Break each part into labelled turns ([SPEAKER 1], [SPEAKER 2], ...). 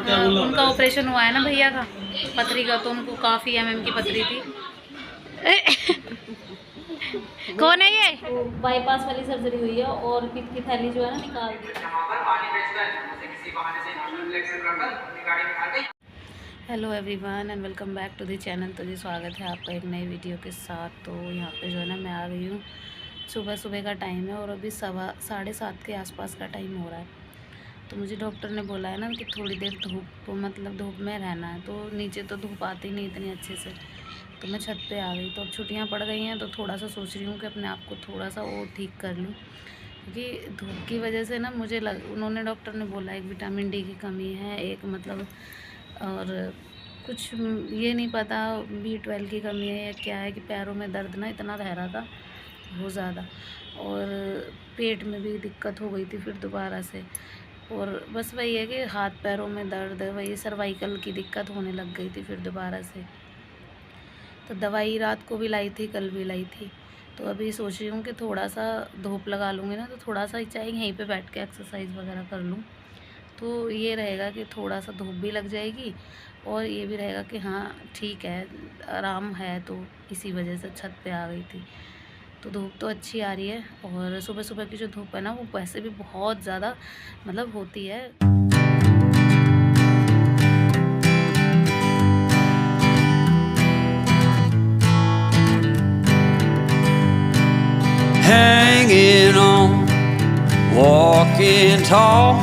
[SPEAKER 1] उनका ऑपरेशन हुआ है ना भैया का पथरी का, तो उनको काफ़ी की पथरी थी। कौन है ये? तो बाईपास वाली सर्जरी हुई है और पित्त की थैली जो है ना निकाल दी। Hello everyone and welcome back to the channel. तो जी स्वागत है आपका एक नई वीडियो के साथ। तो यहाँ पे जो है ना मैं आ गई हूँ, सुबह सुबह का टाइम है और अभी 7:30 के आसपास का टाइम हो रहा है। तो मुझे डॉक्टर ने बोला है ना कि थोड़ी देर धूप में रहना है। तो नीचे तो धूप आती नहीं इतनी अच्छे से, तो मैं छत पे आ गई। तो अब छुट्टियाँ पड़ गई हैं तो थोड़ा सा सोच रही हूँ कि अपने आप को थोड़ा सा और ठीक कर लूँ, क्योंकि धूप की वजह से ना उन्होंने डॉक्टर ने बोला एक विटामिन डी की कमी है, एक मतलब और कुछ ये नहीं पता B12 की कमी है या क्या है, कि पैरों में दर्द ना इतना रह रहा था बहुत ज़्यादा, और पेट में भी दिक्कत हो गई थी फिर दोबारा से, और बस वही है कि हाथ पैरों में दर्द, वही सर्वाइकल की दिक्कत होने लग गई थी फिर दोबारा से। तो दवाई रात को भी लाई थी, कल भी लाई थी। तो अभी सोच रही हूँ कि थोड़ा सा धूप लगा लूँगी ना, तो थोड़ा सा चाहे यहीं पे बैठ के एक्सरसाइज वगैरह कर लूँ, तो ये रहेगा कि थोड़ा सा धूप भी लग जाएगी और ये भी रहेगा कि हाँ ठीक है, आराम है। तो इसी वजह से छत पे आ गई थी। तो धूप तो अच्छी आ रही है, और सुबह सुबह की जो धूप है ना वो वैसे भी बहुत ज़्यादा मतलब होती है।
[SPEAKER 2] Hanging on, walking tall.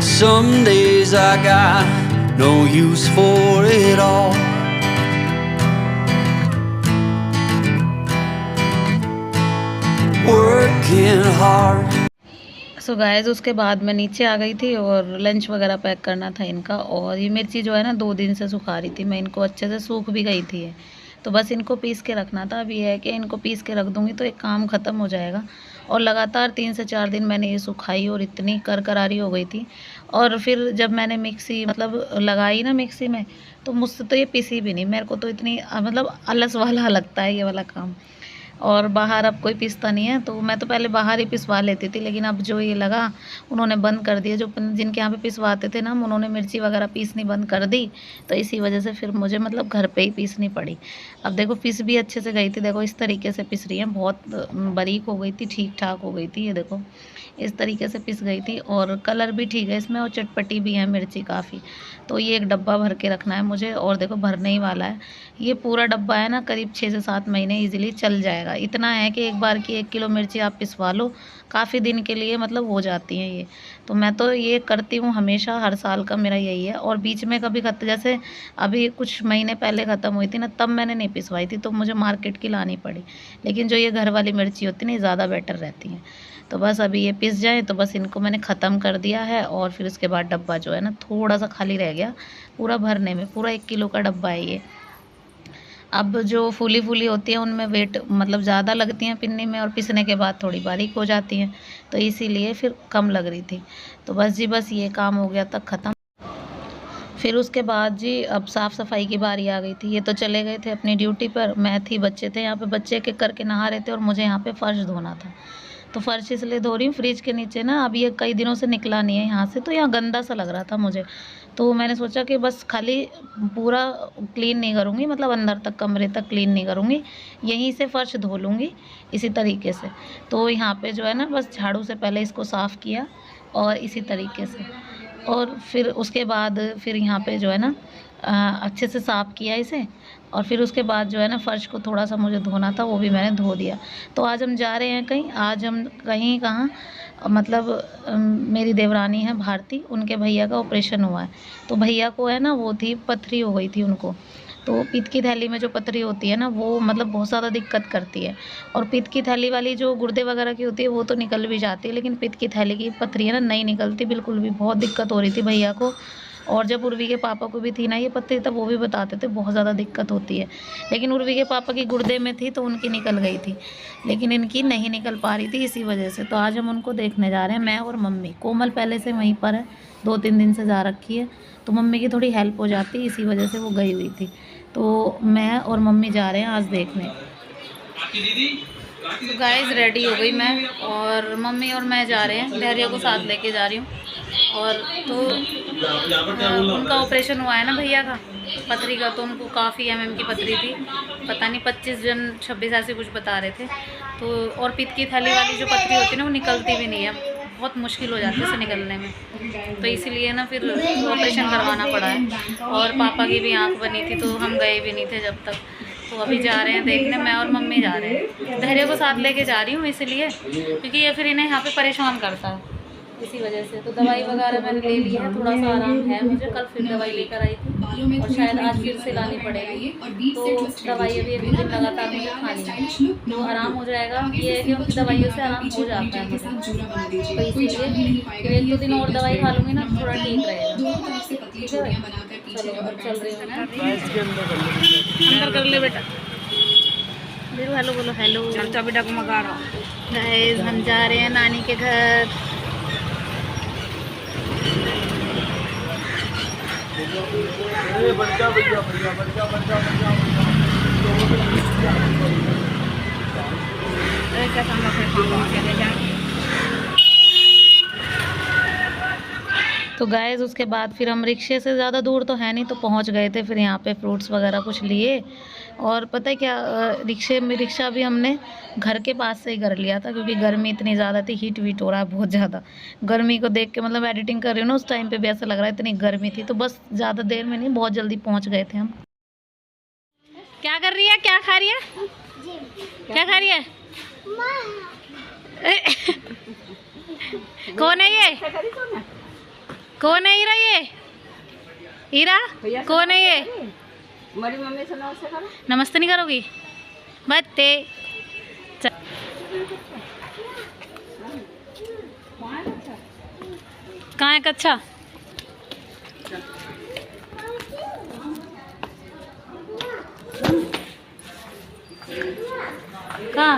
[SPEAKER 2] Some days I got no use for it all. Working hard.
[SPEAKER 1] So guys उसके बाद मैं नीचे आ गई थी और लंच वगैरह पैक करना था इनका। और ये मिर्ची जो है ना 2 दिन से सुखा रही थी मैं इनको, अच्छे से सूख भी गई थी ये, तो बस इनको पीस के रखना था। अब ये है कि इनको पीस के रख दूँगी तो एक काम ख़त्म हो जाएगा। और लगातार 3 से 4 दिन मैंने ये सुखाई और इतनी करकरारी हो गई थी। और फिर जब मैंने मिक्सी मतलब लगाई ना मिक्सी में, तो मुझसे तो ये पिसी भी नहीं। मेरे को तो इतनी मतलब आलस वाला लगता है ये वाला काम। और बाहर अब कोई पीसता नहीं है, तो मैं तो पहले बाहर ही पिसवा लेती थी, लेकिन अब जो ये लगा उन्होंने बंद कर दिया। जो जिनके यहाँ पे पिसवाते थे ना, उन्होंने मिर्ची वगैरह पीसनी बंद कर दी, तो इसी वजह से फिर मुझे मतलब घर पे ही पीसनी पड़ी। अब देखो पिस भी अच्छे से गई थी, देखो इस तरीके से पिस रही है, बहुत बारीक हो गई थी, ठीक ठाक हो गई थी। ये देखो इस तरीके से पिस गई थी, और कलर भी ठीक है इसमें, और चटपटी भी है मिर्ची काफ़ी। तो ये एक डब्बा भर के रखना है मुझे, और देखो भरने ही वाला है। ये पूरा डब्बा है ना करीब 6 से 7 महीने इजीली चल जाएगा। इतना है कि एक बार की 1 किलो मिर्ची आप पिसवा लो, काफ़ी दिन के लिए मतलब हो जाती हैं ये। तो मैं तो ये करती हूँ हमेशा, हर साल का मेरा यही है। और बीच में कभी जैसे अभी कुछ महीने पहले ख़त्म हुई थी ना, तब मैंने नहीं पिसवाई थी, तो मुझे मार्केट की लानी पड़ी। लेकिन जो ये घर वाली मिर्ची होती है ना, ज़्यादा बेटर रहती हैं। तो बस अभी ये पिस जाए तो बस इनको मैंने ख़त्म कर दिया है। और फिर उसके बाद डब्बा जो है ना थोड़ा सा खाली रह गया पूरा भरने में। पूरा 1 किलो का डब्बा है ये। अब जो फूली फूली होती है उनमें वेट मतलब ज़्यादा लगती हैं पिन्नी में, और पिसने के बाद थोड़ी बारीक हो जाती हैं, तो इसीलिए फिर कम लग रही थी। तो बस जी बस ये काम हो गया तक ख़त्म। फिर उसके बाद जी अब साफ़ सफाई की बारी आ गई थी। ये तो चले गए थे अपनी ड्यूटी पर, मैं थी, बच्चे थे यहाँ पे, बच्चे के करके नहा रहे थे और मुझे यहाँ पे फ़र्श धोना था। तो फ़र्श इसलिए धो रही हूँ, फ्रिज के नीचे ना अब ये कई दिनों से निकला नहीं है यहाँ से, तो यहाँ गंदा सा लग रहा था मुझे। तो मैंने सोचा कि बस खाली पूरा क्लीन नहीं करूँगी, मतलब अंदर तक कमरे तक क्लीन नहीं करूँगी, यहीं से फ़र्श धो लूँगी इसी तरीके से। तो यहाँ पे जो है ना बस झाड़ू से पहले इसको साफ़ किया और इसी तरीके से, और फिर उसके बाद फिर यहाँ पे जो है ना अच्छे से साफ़ किया इसे। और फिर उसके बाद जो है ना फ़र्श को थोड़ा सा मुझे धोना था, वो भी मैंने धो दिया। तो आज हम जा रहे हैं कहीं, आज हम कहीं कहाँ मतलब मेरी देवरानी है भारती, उनके भैया का ऑपरेशन हुआ है। तो भैया को है ना वो थी पथरी हो गई थी उनको। तो पित्त की थैली में जो पथरी होती है ना वो मतलब बहुत ज़्यादा दिक्कत करती है। और पित्त की थैली वाली जो गुर्दे वगैरह की होती है वो तो निकल भी जाती है, लेकिन पित्त की थैली की पथरी है ना नहीं निकलती बिल्कुल भी। बहुत दिक्कत हो रही थी भैया को। और जब उर्वी के पापा को भी थी ना ये पथरी, तब वो भी बताते थे बहुत ज़्यादा दिक्कत होती है। लेकिन उर्वी के पापा की गुर्दे में थी तो उनकी निकल गई थी, लेकिन इनकी नहीं निकल पा रही थी इसी वजह से। तो आज हम उनको देखने जा रहे हैं, मैं और मम्मी। कोमल पहले से वहीं पर है, 2-3 दिन से जा रखी है, तो मम्मी की थोड़ी हेल्प हो जाती है, इसी वजह से वो गई हुई थी। तो मैं और मम्मी जा रहे हैं आज देखने। तो गाइस रेडी हो गई मैं, और मम्मी और मैं जा रहे हैं, धैर्य को साथ लेके जा रही हूँ। और तो उनका ऑपरेशन हुआ है ना भैया का, पथरी का, तो उनको काफ़ी mm की पथरी थी, पता नहीं 25 जन 26 ऐसे कुछ बता रहे थे। तो और पित्त की थैली वाली जो पथरी होती है ना, वो निकलती भी नहीं है, बहुत मुश्किल हो जाती है उसे निकलने में। तो इसीलिए ना फिर ऑपरेशन करवाना पड़ा है। और पापा की भी आँख बनी थी, तो हम गए भी नहीं थे जब तक। तो अभी जा रहे हैं देखने, मैं और मम्मी जा रहे हैं। धैर्य को साथ लेके जा रही हूँ इसलिए, क्योंकि ये फिर इन्हें यहाँ पे परेशान करता है, इसी वजह से। तो दवाई वगैरह मैंने ले ली है, थोड़ा सा आराम है मुझे, कल फिर दवाई लेकर आई थी और शायद आज फिर से लानी पड़ेगी। तो दवाई अभी 1 दिन लगातार मुझे खानी है, तो आराम हो जाएगा। ये है कि उनकी दवाइयों से आराम हो जाता है मुझे, तो इसीलिए फिर 1-2 दिन और दवाई खा लूँगी ना, थोड़ा ठीक रहेगा। ठीक है, चलो अब चल रही हूँ मैं। अंदर कर ले बेटा, हेलो बोलो, हेलो। चलता बेटा को मगा रहा हूँ। गाइस हम जा रहे हैं नानी के घर। तो गाइस उसके बाद फिर हम रिक्शे से ज़्यादा दूर तो है नहीं, तो पहुंच गए थे। फिर यहाँ पे फ्रूट्स वगैरह कुछ लिए, और पता है क्या, रिक्शा भी हमने घर के पास से ही कर लिया था, क्योंकि गर्मी इतनी ज़्यादा थी, हीट वीट हो रहा है बहुत ज़्यादा। गर्मी को देख के, मतलब एडिटिंग कर रही हूँ ना, उस टाइम पे भी ऐसा लग रहा है इतनी गर्मी थी। तो बस ज़्यादा देर में नहीं, बहुत जल्दी पहुँच गए थे हम। क्या कर रही है, क्या खा रही है, क्या खा रही है? कौन है ये, कौन है हीरा? ये हीरा कौन है ये?
[SPEAKER 3] हमारी मम्मी से नमस्ते करो।
[SPEAKER 1] नमस्ते नहीं करोगी? बत्ते कहाँ है कच्चा? कहाँ?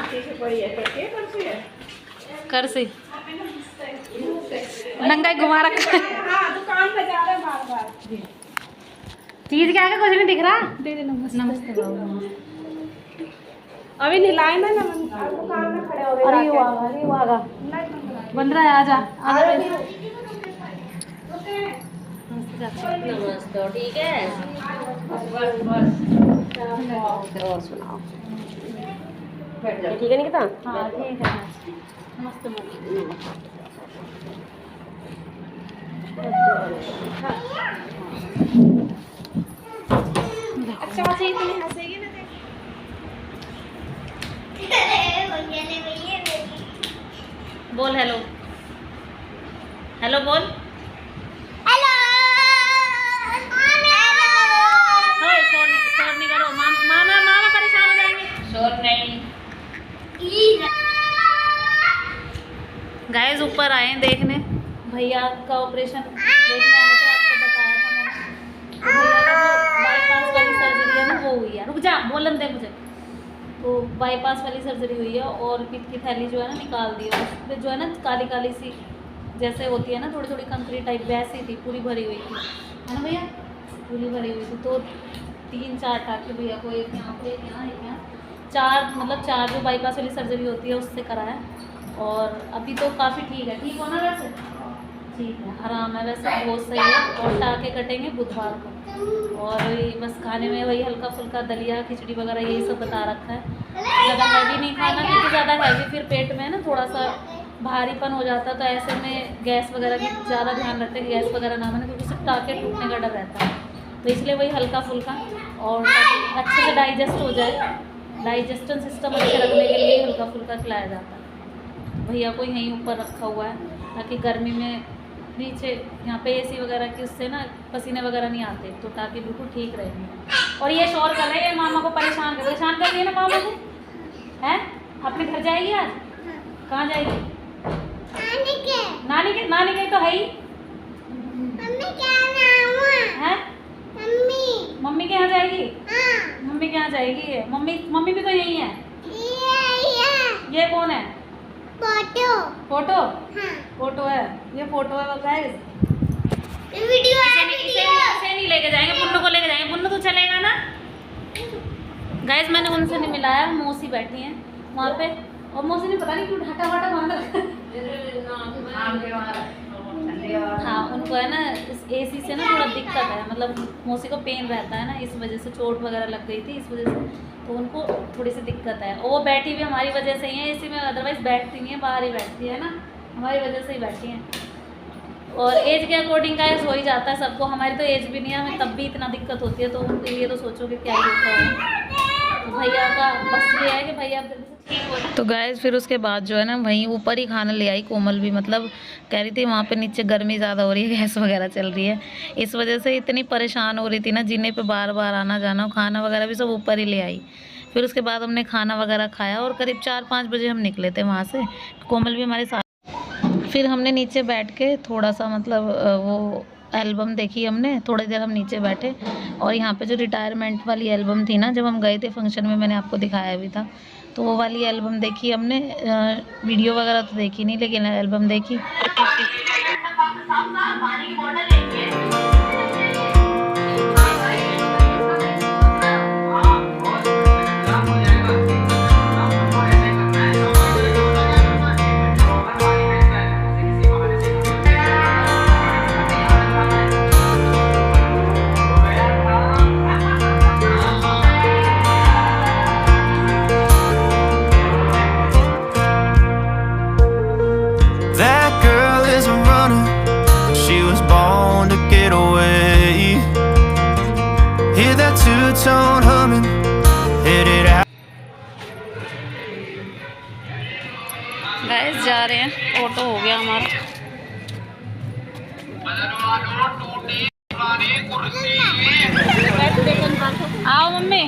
[SPEAKER 1] कर से नंगा घुमा रखा है।
[SPEAKER 3] दुकान पे जा रहे हैं बार-बार।
[SPEAKER 1] चीज क्या है, कुछ नहीं दिख रहा। दे दे नमस्ते। नमस्ते
[SPEAKER 3] अभी नहलाए ना दुकान में खड़े हो गए।
[SPEAKER 1] अरे वो आगा बन रहा है, आजा आजा। नमस्ते, ठीक है।
[SPEAKER 3] और सुनाओ, ठीक है निकिता?
[SPEAKER 1] हाँ ठीक है। नमस्ते मम्मी।
[SPEAKER 3] अच्छा अच्छी इतनी हंसेगी ना।
[SPEAKER 1] बोल हेलो, हेलो बोल। शोर नहीं करो, मामा परेशान हो जाएंगे। शोर नहीं। गाइस ऊपर आए हैं देखने, भैया का ऑपरेशन देखने आए थे, आपको बताया था मैंने। तो भैया का जो बाईपास वाली सर्जरी है ना, वो हुई है। रुक जा, बोलन दे मुझे। तो बाईपास वाली सर्जरी हुई है, और पित्त की थैली जो है ना निकाल दी है। उस पर जो है ना काली काली सी जैसे होती है ना, थोड़ी थोड़ी कंकरी टाइप, वैसी थी, पूरी भरी हुई थी, है ना भैया, पूरी भरी हुई थी। तो 3-4 टाँके भैया को, एक यहाँ पे, एक यहाँ, एक यहाँ, 4, मतलब 4 जो बाईपास वाली सर्जरी होती है उससे कराया। और अभी तो काफ़ी ठीक है। ठीक हो ना वैसे? ठीक है, आराम है वैसे, बहुत सही है। और टाँके कटेंगे बुधवार को, और बस खाने में वही हल्का फुल्का दलिया खिचड़ी वगैरह यही सब बता रखा है। ज़्यादा हैवी नहीं खाना, क्योंकि ज़्यादा हैवी फिर पेट में ना थोड़ा सा भारीपन हो जाता है। तो ऐसे में गैस वगैरह की ज़्यादा ध्यान रखते हैं, गैस वगैरह ना बने, क्योंकि उससे टाँके टूटने का डर रहता है। तो इसलिए वही हल्का फुल्का, और ताकि अच्छे से डाइजेस्ट हो जाए, डाइजेस्टन सिस्टम अच्छे रखने के लिए हल्का फुल्का खिलाया जाता है। भैया को यहीं ऊपर रखा हुआ है, ताकि गर्मी में नीचे यहाँ पे एसी वगैरह की, उससे ना पसीने वगैरह नहीं आते, तो ताकि बिल्कुल ठीक रहेंगे। और ये शोर कर रहे हैं, मामा को परेशान कर रही है ना मामा को, हैं? अपने घर जाएगी आज? कहाँ जाएगी? नानी के तो है ही। मम्मी के यहाँ जाएगी? मम्मी के यहाँ जाएगी ये। मम्मी भी तो यही है। ये कौन है? फोटो फोटो है, ये फोटो है गाइस। इसे नहीं लेके जाएंगे, पुन्नू को लेके जाएंगे। पुन्नू तो चलेगा ना? गाइस मैंने उनसे नहीं मिलाया, मौसी बैठी हैं वहाँ पे, और मौसी ने पता नहीं क्यों ढाटा वाटा बांध रखा है। हाँ उनको है ना इस एसी से ना थोड़ा दिक्कत है, मतलब मौसी को पेन रहता है ना, इस वजह से चोट वगैरह लग गई थी इस वजह से, तो उनको थोड़ी सी दिक्कत है। और वो बैठी भी हमारी वजह से ही है एसी में, अदरवाइज बैठती नहीं है, बाहर ही बैठती है ना, हमारी वजह से ही बैठी हैं। और एज के अकॉर्डिंग का हो ही जाता है सबको, हमारी तो एज भी नहीं है, हमें तब भी इतना दिक्कत होती है, तो उनके लिए तो सोचो कि क्या ही होता है। तो भैया का बस ये है कि भैया ठीक हो। तो गाइस फिर उसके बाद जो है ना वहीं ऊपर ही खाना ले आई कोमल भी, मतलब कह रही थी वहाँ पे नीचे गर्मी ज़्यादा हो रही है, गैस वगैरह चल रही है, इस वजह से इतनी परेशान हो रही थी ना, जीने पे बार बार आना जाना, खाना वगैरह भी सब ऊपर ही ले आई। फिर उसके बाद हमने खाना वगैरह खाया और करीब 4-5 बजे हम निकले थे वहाँ से, कोमल भी हमारे साथ। फिर हमने नीचे बैठ के थोड़ा सा मतलब वो एल्बम देखी हमने, थोड़ी देर हम नीचे बैठे, और यहाँ पे जो रिटायरमेंट वाली एल्बम थी ना, जब हम गए थे फंक्शन में, मैंने आपको दिखाया भी था, तो वो वाली एल्बम देखी हमने। वीडियो वगैरह तो देखी नहीं, लेकिन एल्बम देखी।
[SPEAKER 2] That girl is a runner, she was born to get away. Hear that two-tone humming, headed out.
[SPEAKER 1] Guys जा रहे हैं, ऑटो हो गया हमारा। आओ मम्मी,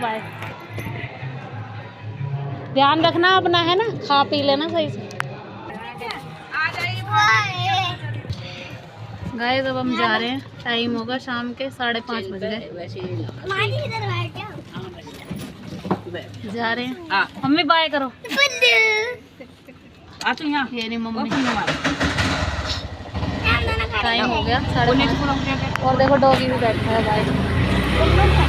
[SPEAKER 1] बाय। ध्यान रखना अपना है ना, खा पी लेना सही से। गाइस अब हम जा रहे हैं, टाइम होगा शाम के 5:30 बज गए। जा रहे हैं, मम्मी बाय करो। ये नहीं मम्मी, टाइम हो गया 5:30, और देखो डॉगी भी बैठा है बाय।